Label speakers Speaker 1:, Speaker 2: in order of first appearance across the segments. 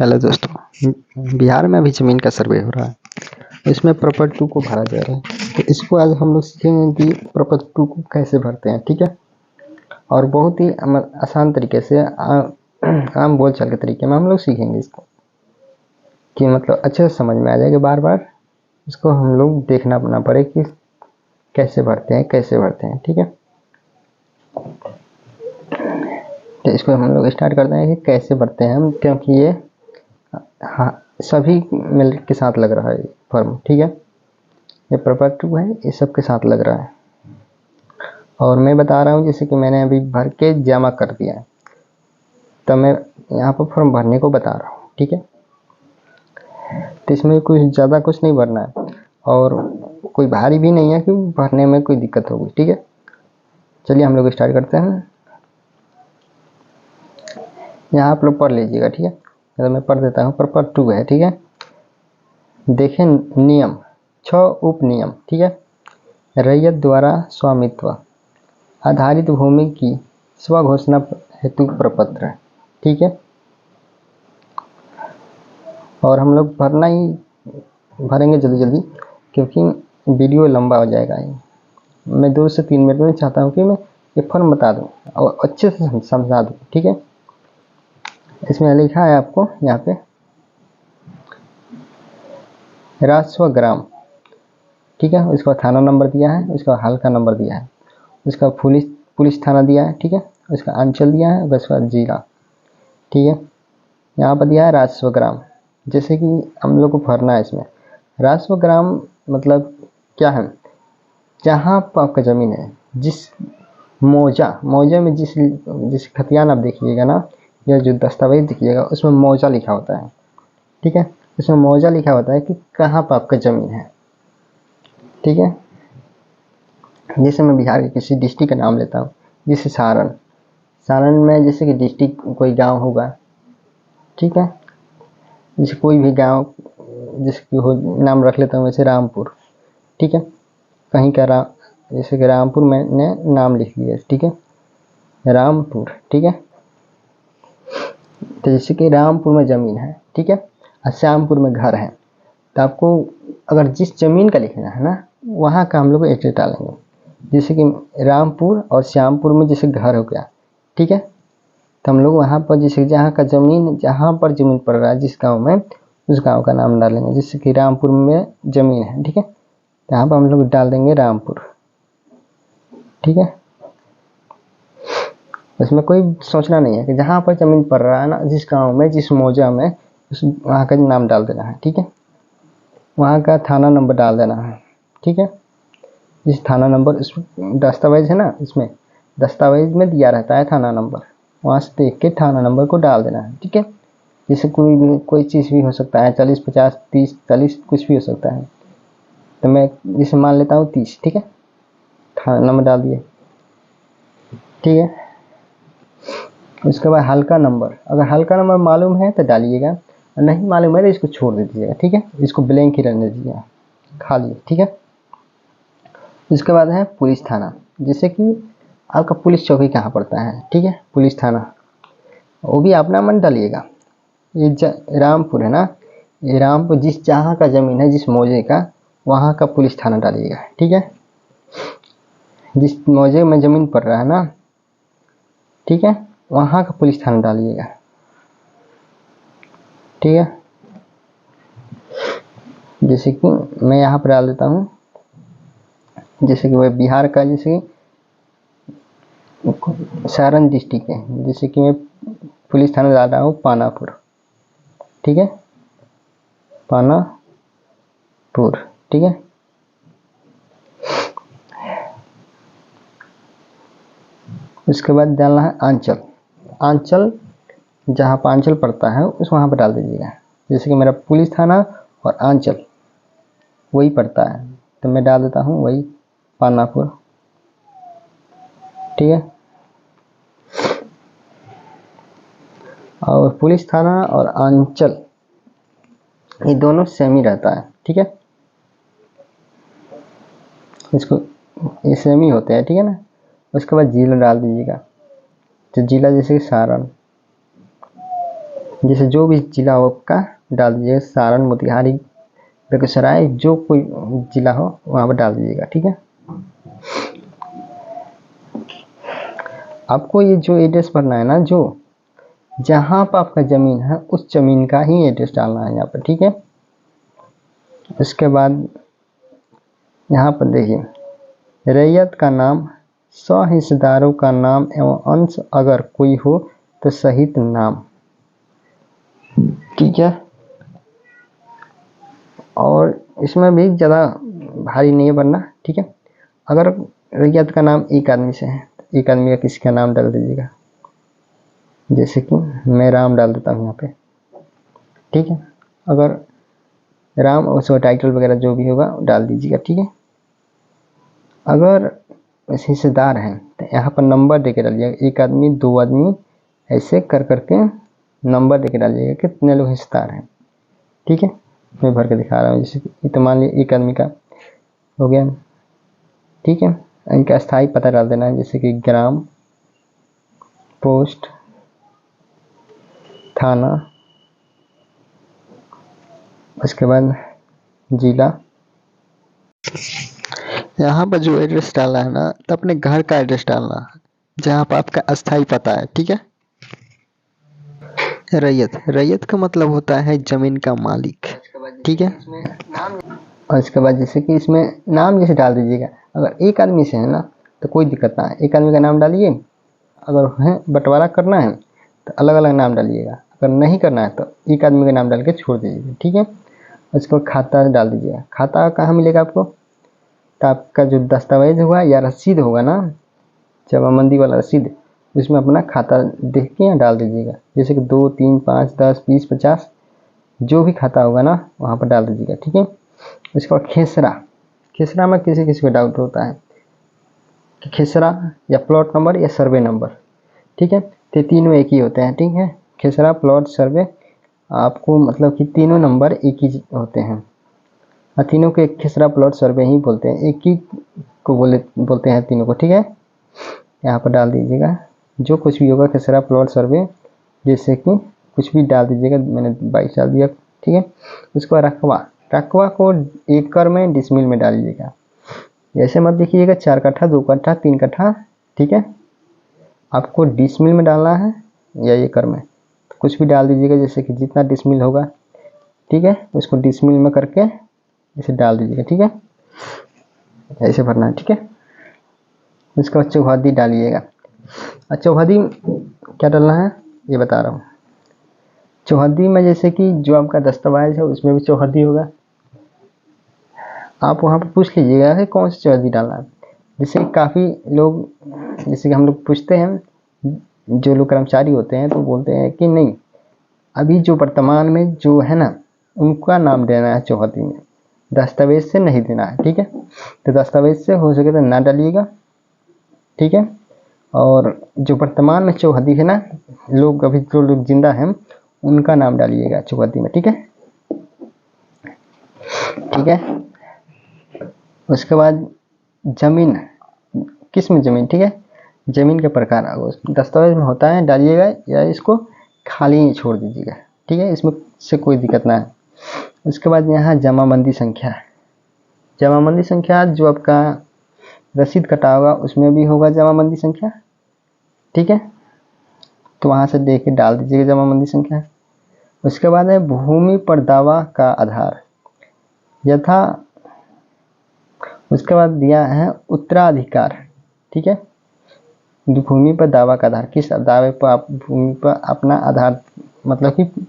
Speaker 1: Hello दोस्तों, बिहार में अभी ज़मीन का सर्वे हो रहा है। इसमें प्रॉपर 2 को भरा जा रहा है। तो इसको आज हम लोग सीखेंगे कि प्रॉपर 2 को कैसे भरते हैं, ठीक है। और बहुत ही आसान तरीके से आम बोलचाल के तरीके में हम लोग सीखेंगे इसको, कि मतलब अच्छे से समझ में आ जाएगा। बार बार इसको हम लोग देखना ना पड़े कि कैसे भरते हैं, ठीक है। तो इसको हम लोग स्टार्ट करते हैं कि कैसे भरते हैं हम, क्योंकि ये हाँ सभी मिल के साथ लग रहा है फॉर्म, ठीक है। ये प्रॉपर 2 है, ये सब के साथ लग रहा है। और मैं बता रहा हूँ जैसे कि मैंने अभी भर के जमा कर दिया है, तो मैं यहाँ पर फॉर्म भरने को बता रहा हूँ, ठीक है। तो इसमें कुछ ज़्यादा कुछ नहीं भरना है और कोई भारी भी नहीं है कि भरने में कोई दिक्कत होगी, ठीक है। चलिए हम लोग स्टार्ट करते हैं। यहाँ आप लोग पढ़ लीजिएगा, ठीक है। तो मैं पढ़ देता हूँ। प्रॉपर 2 है, ठीक है। देखें नियम 6 उप नियम, ठीक है। रैयत द्वारा स्वामित्व आधारित भूमि की स्वघोषणा हेतु प्रपत्र, ठीक है। और हम लोग भरेंगे जल्दी जल्दी, क्योंकि वीडियो लंबा हो जाएगा। मैं 2 से 3 मिनट में चाहता हूँ कि मैं ये फॉर्म बता दूँ और अच्छे से समझा दूँ, ठीक है। इसमें लिखा है आपको यहाँ पे राजस्व ग्राम, ठीक है। उसका थाना नंबर दिया है, उसका हल्का नंबर दिया है, उसका पुलिस थाना दिया है, ठीक है। उसका अंचल दिया है, उसका जिला, ठीक है। यहाँ पर दिया है राजस्व ग्राम। जैसे कि हम लोग को भरना है इसमें राजस्व ग्राम मतलब क्या है, जहाँ पर आपका ज़मीन है, जिस मौजा में जिस खतियान आप देखिएगा ना, या जो दस्तावेज देखिएगा उसमें मौजा लिखा होता है, ठीक है। उसमें मौजा लिखा होता है कि कहाँ पर आपका ज़मीन है, ठीक है। जैसे मैं बिहार के किसी डिस्ट्रिक्ट का नाम लेता हूँ, जैसे सारण में जैसे कि डिस्ट्रिक्ट कोई गांव होगा, ठीक है। जैसे कोई भी गांव जिसकी हो नाम रख लेता हूँ, वैसे रामपुर, ठीक है। कहीं का जैसे कि रामपुर मैंने नाम लिख लिया, ठीक है, रामपुर, ठीक है। तो जैसे कि रामपुर में ज़मीन है, ठीक है, और श्यामपुर में घर है, तो आपको अगर जिस ज़मीन का लिखना है ना, वहाँ का हम लोग एड्रेस डालेंगे। जैसे कि रामपुर और श्यामपुर में जैसे घर हो गया, ठीक है। तो हम लोग वहाँ पर जैसे जहाँ पर ज़मीन पड़ रहा है जिस गांव में, उस गांव का नाम डालेंगे। जैसे कि रामपुर में ज़मीन है, ठीक है, यहाँ पर हम लोग डाल देंगे रामपुर, ठीक है। इसमें कोई सोचना नहीं है कि जहाँ पर ज़मीन पड़ रहा है ना, जिस गांव में, जिस मौजा में, उस वहाँ का नाम डाल देना है, ठीक है। वहाँ का थाना नंबर डाल देना है, ठीक है। जिस थाना नंबर इस दस्तावेज है ना, इसमें दस्तावेज में दिया रहता है थाना नंबर, वहाँ से देख के थाना नंबर को डाल देना है, ठीक है। जैसे कोई चीज़ भी हो सकता है, 40 50 30 40 कुछ भी हो सकता है। तो मैं जैसे मान लेता हूँ 30, ठीक है। थाना नंबर डाल दिए, ठीक है। उसके बाद हल्का नंबर, अगर हल्का नंबर मालूम है तो डालिएगा, नहीं मालूम है तो इसको छोड़ दीजिएगा, ठीक है। इसको ब्लैंक ही रहने दीजिएगा, खाली, ठीक है। इसके बाद है पुलिस थाना। जैसे कि आपका पुलिस चौकी कहाँ पड़ता है, ठीक है, पुलिस थाना, वो भी अपना मन डालिएगा। ये रामपुर है ना, ये रामपुर जहाँ का ज़मीन है, जिस मौजे का, वहाँ का पुलिस थाना डालिएगा, ठीक है। जिस मौजे में ज़मीन पड़ रहा है ना, ठीक है, वहाँ का पुलिस थाना डालिएगा, ठीक है। जैसे कि मैं यहाँ पर डाल देता हूँ, जैसे कि वह बिहार का, जैसे सारण डिस्ट्रिक्ट है, जैसे कि मैं पुलिस थाना डाल रहा हूँ पानापुर, ठीक है, पानापुर, ठीक है। उसके बाद डालना है आंचल जहाँ पर आंचल पड़ता है उस वहाँ पर डाल दीजिएगा। जैसे कि मेरा पुलिस थाना और आंचल वही पड़ता है, तो मैं डाल देता हूँ वही पानापुर, ठीक है। और पुलिस थाना और आंचल ये दोनों सेम ही रहता है, ठीक है। इसको ये सेम ही होते हैं, ठीक है ना। उसके बाद जिला डाल दीजिएगा, तो जिला जैसे कि सारण, जैसे जो भी जिला हो आपका डाल दीजिएगा, सारण, मोतिहारी, बेगूसराय, जो कोई जिला हो वहाँ पर डाल दीजिएगा, ठीक है। आपको ये जो एड्रेस भरना है ना, जो जहाँ पर आपका ज़मीन है उस ज़मीन का ही एड्रेस डालना है यहाँ पर, ठीक है। उसके बाद यहाँ पर देखिए, रैयत का नाम, हिस्सेदारों का नाम एवं अंश अगर कोई हो तो सहित नाम, ठीक है। और इसमें भी ज़्यादा भारी नहीं है भरना, ठीक है। अगर रैयत का नाम एक आदमी से है तो एक आदमी का किसी का नाम डाल दीजिएगा, जैसे कि मैं राम डाल देता हूँ यहाँ पे, ठीक है। अगर राम और उसका टाइटल वगैरह जो भी होगा डाल दीजिएगा, ठीक है। अगर हिस्सेदार हैं तो यहाँ पर नंबर दे के डालिएगा, एक आदमी, दो आदमी, ऐसे कर करके नंबर दे के डालिएगा कितने लोग हिस्सेदार हैं, ठीक है। मैं भर के दिखा रहा हूँ, जैसे कि तो मान लीजिए एक आदमी का हो गया, ठीक है। इनका स्थायी पता डाल देना है, जैसे कि ग्राम, पोस्ट, थाना, उसके बाद जिला। यहाँ पर जो एड्रेस डालना है ना, तो अपने घर का एड्रेस डालना है जहाँ पर आपका अस्थायी पता है, ठीक है। रैयत, रैयत का मतलब होता है जमीन का मालिक, ठीक है। और इसके बाद जैसे कि इसमें नाम जैसे डाल दीजिएगा, अगर एक आदमी से है ना तो कोई दिक्कत ना है, एक आदमी का नाम डालिए। अगर है बंटवारा करना है तो अलग अलग नाम डालिएगा, अगर नहीं करना है तो एक आदमी का नाम डाल के छोड़ दीजिएगा, ठीक है। उसको खाता डाल दीजिएगा। खाता कहाँ मिलेगा आपको, तो आपका जो दस्तावेज होगा या रसीद होगा ना, जमाबंदी वाला रसीद, उसमें अपना खाता देख के यहाँ डाल दीजिएगा, जैसे कि 2, 3, 5, 10, 20, 50 जो भी खाता होगा ना वहाँ पर डाल दीजिएगा, ठीक है। उसके बाद खेसरा, खेसरा में किसी किसी को डाउट होता है कि खेसरा या प्लॉट नंबर या सर्वे नंबर, ठीक है। तो तीनों एक ही होते हैं, ठीक है। खेसरा, प्लॉट, सर्वे, आपको मतलब कि तीनों नंबर एक ही होते हैं, और तीनों को एक खेसरा, प्लॉट, सर्वे ही बोलते हैं, एक ही को बोलते हैं तीनों को, ठीक है। यहाँ पर डाल दीजिएगा जो कुछ भी होगा, खेसरा, प्लॉट, सर्वे, जैसे कि कुछ भी डाल दीजिएगा, मैंने 22 डाल दिया, ठीक है। उसके बाद रकबा, रकबा को एकड़ में, डिसमिल में डालिएगा, ऐसे मत लिखिएगा 4 कट्ठा, 2 कट्ठा, 3 कट्ठा, ठीक है। आपको डिसमिल में डालना है या एकड़ में, तो कुछ भी डाल दीजिएगा, जैसे कि जितना डिसमिल होगा, ठीक है, उसको डिसमिल में करके इसे डाल दीजिएगा, ठीक है। ऐसे भरना है, ठीक है। उसके बाद चौहद्दी डालिएगा। और चौहद्दी क्या डालना है ये बता रहा हूँ। चौहद्दी में जैसे कि जो आपका दस्तावेज है उसमें भी चौहद्दी होगा, आप वहाँ पर पूछ लीजिएगा कि कौन सी चौहद्दी डालना है। जैसे काफ़ी लोग, जैसे कि हम लोग पूछते हैं, जो लोग कर्मचारी होते हैं तो बोलते हैं कि नहीं, अभी जो वर्तमान में जो है ना उनका नाम देना है चौहद्दी में, दस्तावेज से नहीं देना है, ठीक है। तो दस्तावेज से हो सके तो ना डालिएगा, ठीक है। और जो वर्तमान में चौहद्दी है ना, लोग अभी जो लोग जिंदा हैं उनका नाम डालिएगा चौहद्दी में, ठीक है, ठीक है। उसके बाद जमीन, किस्म जमीन, ठीक है, जमीन के प्रकार दस्तावेज में होता है डालिएगा, या इसको खाली ही छोड़ दीजिएगा, ठीक है, इसमें से कोई दिक्कत ना है। उसके बाद यहाँ जमाबंदी संख्या, जमाबंदी संख्या जो आपका रसीद कटा होगा उसमें भी होगा जमाबंदी संख्या, ठीक है। तो वहाँ से देख के डाल दीजिएगा जमाबंदी संख्या। उसके बाद है भूमि पर दावा का आधार, यथा, उसके बाद दिया है उत्तराधिकार, ठीक है। भूमि पर दावा का आधार, किस दावे पर आप भूमि पर अपना आधार, मतलब कि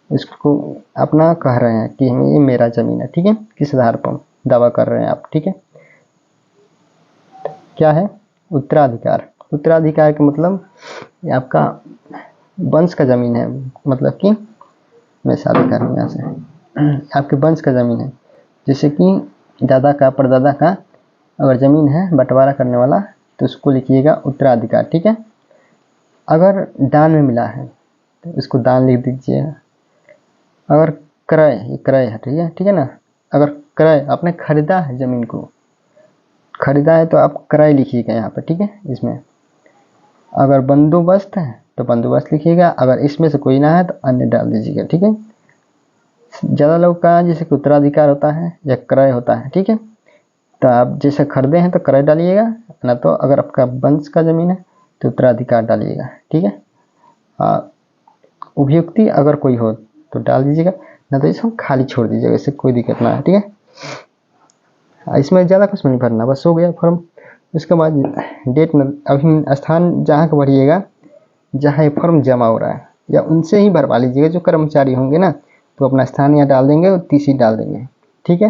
Speaker 1: इसको अपना कह रहे हैं कि ये मेरा जमीन है, ठीक है, किस आधार पर दावा कर रहे हैं आप, ठीक है। क्या है उत्तराधिकार, उत्तराधिकार का मतलब ये आपका वंश का जमीन है, मतलब कि मैं शादी कर रहा हूँ यहाँ से, आपके वंश का जमीन है, जैसे कि दादा का, परदादा का अगर जमीन है बंटवारा करने वाला तो उसको लिखिएगा उत्तराधिकार, ठीक है। अगर दान में मिला है तो उसको दान लिख दीजिए। अगर क्रय, ये क्रय है, ठीक है ना। अगर क्रय आपने खरीदा है, जमीन को खरीदा है तो आप क्रय लिखिएगा यहाँ पर, ठीक है। इसमें अगर बंदोबस्त है तो बंदोबस्त लिखिएगा, अगर इसमें से कोई ना है तो अन्य डाल दीजिएगा, ठीक है। ज़्यादा लोग का जैसे कि उत्तराधिकार होता है या क्रय होता है, ठीक है, तो आप जैसे खरीदे हैं तो क्रय डालिएगा, ना तो अगर आपका वंश का ज़मीन है तो उत्तराधिकार डालिएगा, ठीक है। उपयुक्ति अगर कोई हो तो डाल दीजिएगा, ना तो इसको खाली छोड़ दीजिएगा, इससे कोई दिक्कत ना है, ठीक है। इसमें ज़्यादा कुछ नहीं भरना, बस हो गया फॉर्म। उसके बाद डेट में अभी स्थान जहाँ का भरिएगा जहाँ ये फॉर्म जमा हो रहा है या उनसे ही भरवा लीजिएगा, जो कर्मचारी होंगे ना, तो अपना स्थान यहाँ डाल देंगे और TC डाल देंगे, ठीक है।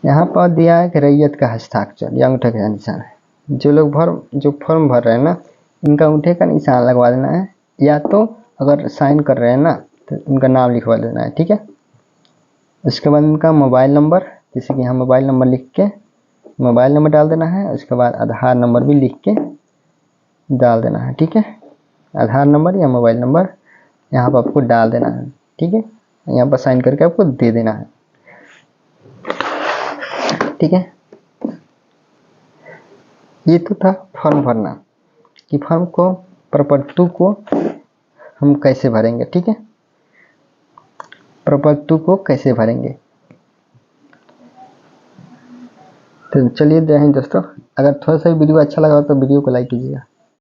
Speaker 1: यहाँ पर दिया है कि रैयत का हस्ताक्षर या अंगूठे का निशान है। जो फॉर्म भर रहे हैं ना, इनका अंगूठे का निशान लगवा देना है, या तो अगर साइन कर रहे हैं ना तो उनका नाम लिखवा देना है, ठीक है। उसके बाद उनका मोबाइल नंबर, जैसे कि यहाँ मोबाइल नंबर लिख के मोबाइल नंबर डाल देना है। उसके बाद आधार नंबर भी लिख के डाल देना है, ठीक है। आधार नंबर या मोबाइल नंबर यहाँ पर आपको डाल देना है, ठीक है। यहाँ पर साइन करके आपको दे देना है, ठीक है। ये तो था फॉर्म भरना, कि फॉर्म को प्रपत्र को हम कैसे भरेंगे, ठीक है। प्रपत्र को कैसे भरेंगे, तो चलिए जय हिंद दोस्तों। अगर थोड़ा सा वीडियो अच्छा लगा तो वीडियो को लाइक कीजिएगा।